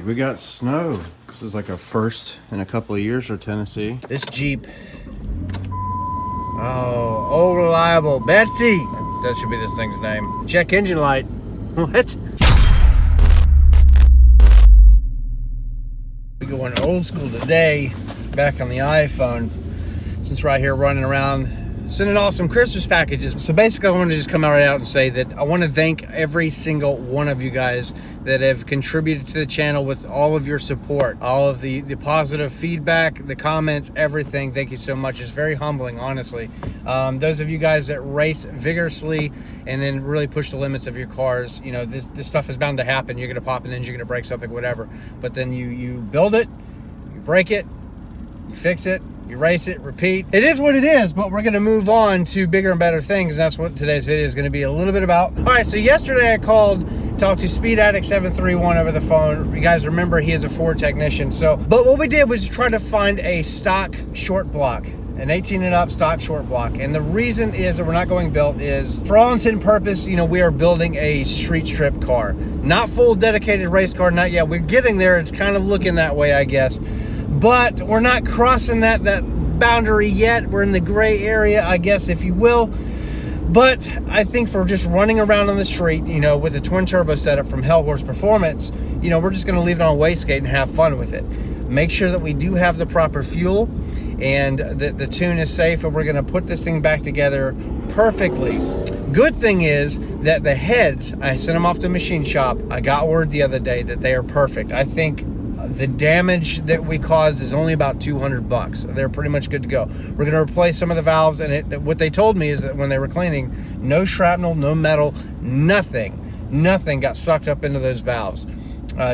we got snow. This is like a first in a couple of years for Tennessee. This Jeep. Oh, old reliable Betsy. That should be this thing's name. Check engine light. What? We're going old school today, back on the iPhone, since we're right here running around sending off some Christmas packages. So basically I want to just come right out and say that I want to thank every single one of you guys that have contributed to the channel with all of your support, all of the positive feedback, the comments, everything. Thank you so much. It's very humbling, honestly. Those of you guys that race vigorously and then really push the limits of your cars, you know, this stuff is bound to happen. You're going to pop an engine, you're going to break something, whatever. But then you build it, you break it, you fix it, you race it, repeat. It is what it is, but we're gonna move on to bigger and better things. And that's what today's video is gonna be a little bit about. All right, so yesterday I talked to Speed Addict 731 over the phone. You guys remember he is a Ford technician. But what we did was try to find a stock short block, an 18 and up stock short block. And the reason is that we're not going built is, for all intent and purpose, you know, we are building a street strip car. Not full dedicated race car, not yet. We're getting there. It's kind of looking that way, I guess. But we're not crossing that boundary yet. We're in the gray area, I guess, if you will. But I think for just running around on the street, you know, with a twin turbo setup from Hell Horse Performance, you know, we're just going to leave it on wastegate and have fun with it. Make sure that we do have the proper fuel and the tune is safe, and we're going to put this thing back together perfectly. Good thing is that the heads, I sent them off to the machine shop. I got word the other day that they are perfect. I think the damage that we caused is only about 200 bucks. They're pretty much good to go. We're going to replace some of the valves, and what they told me is that when they were cleaning, no shrapnel, no metal, nothing got sucked up into those valves.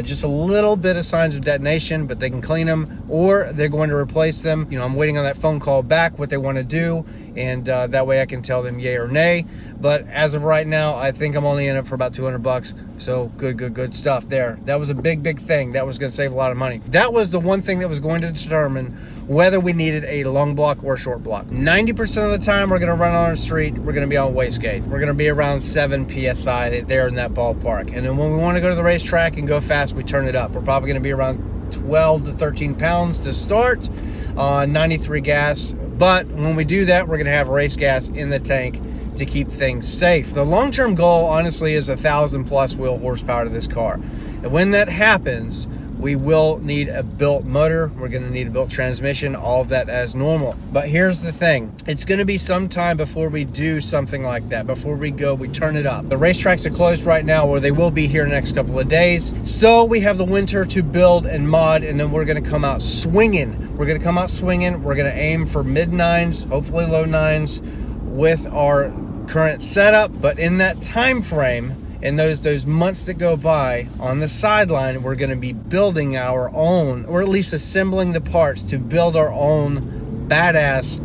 Just a little bit of signs of detonation, but they can clean them, or they're going to replace them. You know, I'm waiting on that phone call back, what they want to do, and that way I can tell them yay or nay. But as of right now, I think I'm only in it for about 200 bucks. So good stuff there. That was a big thing. That was going to save a lot of money. That was the one thing that was going to determine whether we needed a long block or a short block. 90% of the time we're going to run on the street, we're going to be on wastegate. We're going to be around 7 PSI there in that ballpark. And then when we want to go to the racetrack and go fast, we turn it up. We're probably going to be around 12 to 13 pounds to start on 93 gas. But when we do that, we're going to have race gas in the tank to keep things safe. The long-term goal, honestly, is 1,000 plus wheel horsepower to this car. And when that happens, we will need a built motor. We're going to need a built transmission, all of that as normal. But here's the thing. It's going to be some time before we do something like that. Before we turn it up. The racetracks are closed right now, or they will be here in the next couple of days. So we have the winter to build and mod, and then we're going to come out swinging. We're going to come out swinging. We're going to aim for mid-9s, hopefully low 9s, with our current setup. But in that time frame, in those months that go by on the sideline, we're going to be building our own, or at least assembling the parts to build our own badass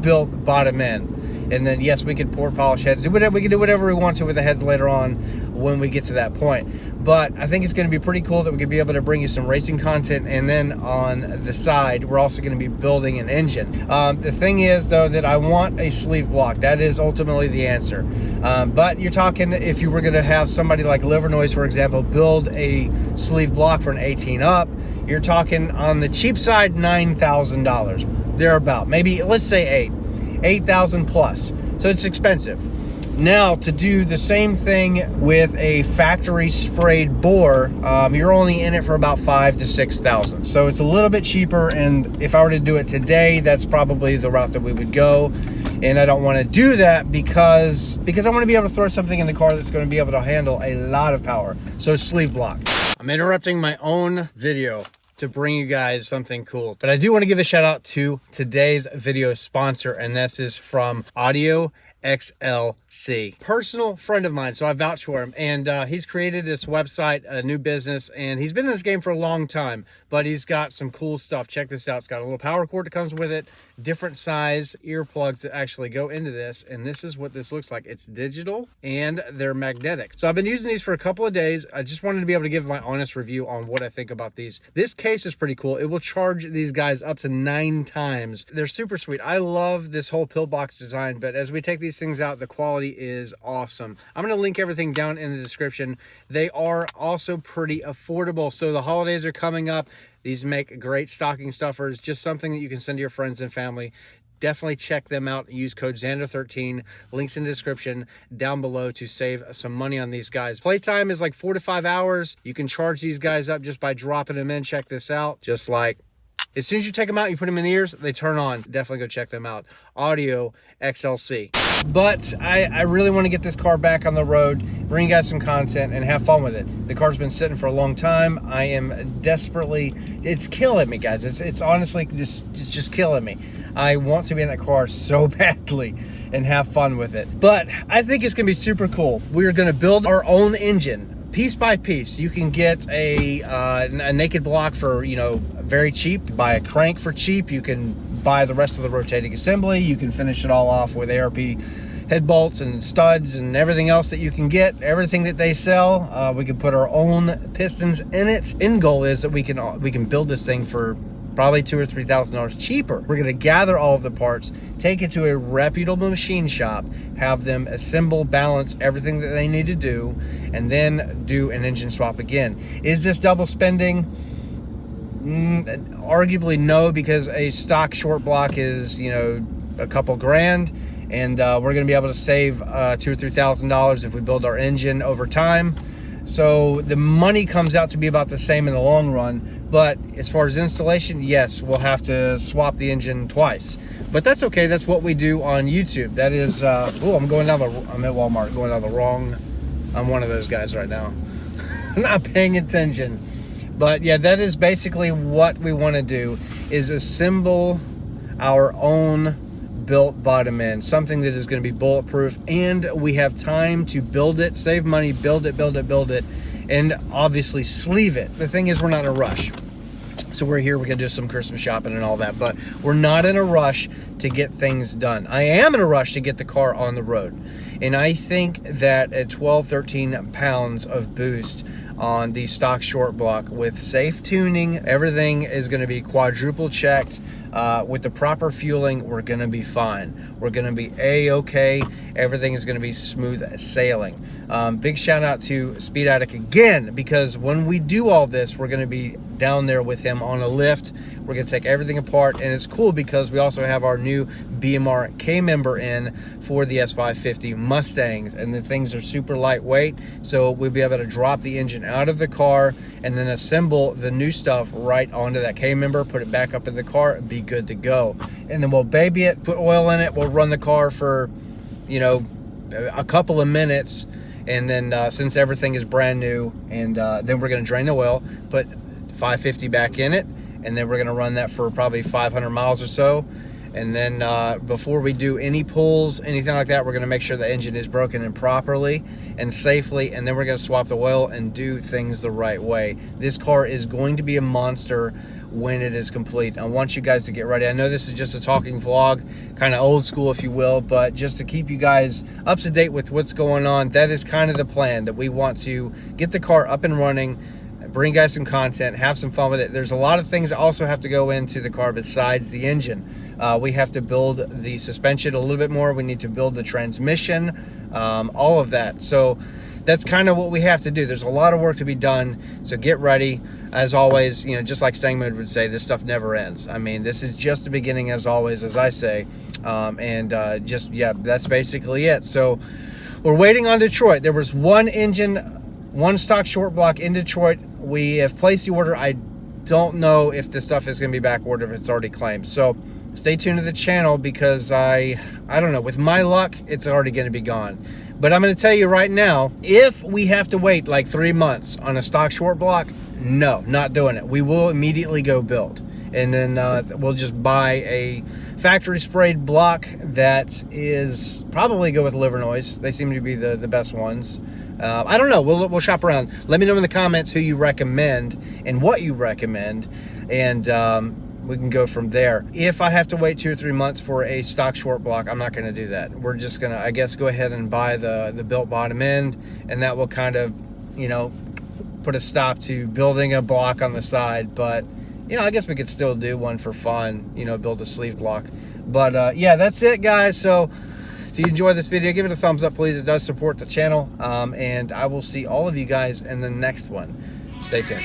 built bottom end. And then yes, we could pour polish heads, we can do whatever we want to with the heads later on when we get to that point. But I think it's going to be pretty cool that we could be able to bring you some racing content, and then on the side we're also going to be building an engine. The thing is though that I want a sleeve block. That is ultimately the answer. But you're talking, if you were going to have somebody like Livernoise, for example, build a sleeve block for an 18 up, you're talking on the cheap side $9,000 thereabout, maybe let's say 8,000 plus. So it's expensive. Now, to do the same thing with a factory sprayed bore, you're only in it for about 5,000 to 6,000. So it's a little bit cheaper, and if I were to do it today, that's probably the route that we would go. And I don't want to do that because I want to be able to throw something in the car that's going to be able to handle a lot of power. So sleeve block. I'm interrupting my own video to bring you guys something cool, but I do want to give a shout out to today's video sponsor, and this is from Audio XLC. Personal friend of mine, so I vouch for him. And he's created this website, a new business, and he's been in this game for a long time, but he's got some cool stuff. Check this out. It's got a little power cord that comes with it, different size earplugs that actually go into this, and this is what this looks like. It's digital and they're magnetic. So I've been using these for a couple of days. I just wanted to be able to give my honest review on what I think about these. This case is pretty cool. It will charge these guys up to 9 times. They're super sweet. I love this whole pillbox design, but as we take these these things out. The quality is awesome. I'm going to link everything down in the description. They are also pretty affordable. So the holidays are coming up. These make great stocking stuffers. Just something that you can send to your friends and family. Definitely check them out. Use code Xander13. Links in the description down below to save some money on these guys. Playtime is like 4 to 5 hours. You can charge these guys up just by dropping them in. Check this out. Just like, as soon as you take them out, you put them in the ears, they turn on. Definitely go check them out. Audio XLC. But I really want to get this car back on the road, bring you guys some content, and have fun with it. The car's been sitting for a long time. I am desperately, it's killing me, guys. It's honestly just killing me. I want to be in that car so badly and have fun with it. But I think it's going to be super cool. We're going to build our own engine piece by piece. You can get a naked block for, you know, very cheap. Buy a crank for cheap. You can buy the rest of the rotating assembly. You can finish it all off with ARP head bolts and studs and everything else that you can get, everything that they sell. We can put our own pistons in it. End goal is that we can build this thing for probably $2,000 or $3,000 cheaper. We're going to gather all of the parts, take it to a reputable machine shop, have them assemble, balance everything that they need to do, and then do an engine swap again. Is this double spending? Arguably no, because a stock short block is, you know, a couple grand, and we're going to be able to save $2,000 or $3,000 if we build our engine over time. So the money comes out to be about the same in the long run. But as far as installation, yes, we'll have to swap the engine twice. But that's okay. That's what we do on YouTube. That is, oh, I'm at Walmart, going down the wrong, I'm one of those guys right now. Not paying attention. But yeah, that is basically what we want to do, is assemble our own built bottom end, something that is going to be bulletproof, and we have time to build it, save money, build it, and obviously sleeve it. The thing is, we're not in a rush. So we're here, we're gonna do some Christmas shopping and all that, but we're not in a rush to get things done. I am in a rush to get the car on the road. And I think that at 12, 13 pounds of boost on the stock short block with safe tuning, everything is gonna be quadruple checked. With the proper fueling, we're gonna be fine. We're gonna be A-okay. Everything is gonna be smooth sailing. Big shout out to Speed Addict again, because when we do all this, we're gonna be down there with him on a lift. We're gonna take everything apart, and it's cool because we also have our new BMR K member in for the S550 Mustangs, and the things are super lightweight, so we'll be able to drop the engine out of the car and then assemble the new stuff right onto that K member, put it back up in the car, and be good to go. And then we'll baby it, put oil in it, we'll run the car for, you know, a couple of minutes, and then since everything is brand new, and then we're going to drain the oil, put 550 back in it, and then we're going to run that for probably 500 miles or so. And then before we do any pulls, anything like that, we're going to make sure the engine is broken in properly and safely, and then we're going to swap the oil and do things the right way. This car is going to be a monster when it is complete. I want you guys to get ready. I know this is just a talking vlog, kind of old school if you will, but just to keep you guys up to date with what's going on, that is kind of the plan, that we want to get the car up and running, bring guys some content, have some fun with it. There's a lot of things that also have to go into the car besides the engine. We have to build the suspension a little bit more. We need to build the transmission, all of that. So that's kind of what we have to do. There's a lot of work to be done, so get ready. As always, you know, just like Stang Mood would say, this stuff never ends. I mean, this is just the beginning, as always, as I say. Just, yeah, that's basically it. So we're waiting on Detroit. There was one engine, one stock short block in Detroit. We have placed the order. I don't know if the stuff is going to be back ordered, if it's already claimed. So stay tuned to the channel, because I don't know, with my luck, it's already going to be gone. But I'm going to tell you right now, if we have to wait like 3 months on a stock short block, no, not doing it. We will immediately go build, and then we'll just buy a factory sprayed block that is probably go with Livernois. They seem to be the best ones. I don't know. We'll shop around. Let me know in the comments who you recommend and what you recommend, and we can go from there. If I have to wait 2 or 3 months for a stock short block, I'm not going to do that. We're just going to, I guess, go ahead and buy the built bottom end, and that will kind of, you know, put a stop to building a block on the side. But, you know, I guess we could still do one for fun, you know, build a sleeve block. But yeah, that's it, guys. So If you enjoyed this video, give it a thumbs up, please. It does support the channel. And I will see all of you guys in the next one. Stay tuned.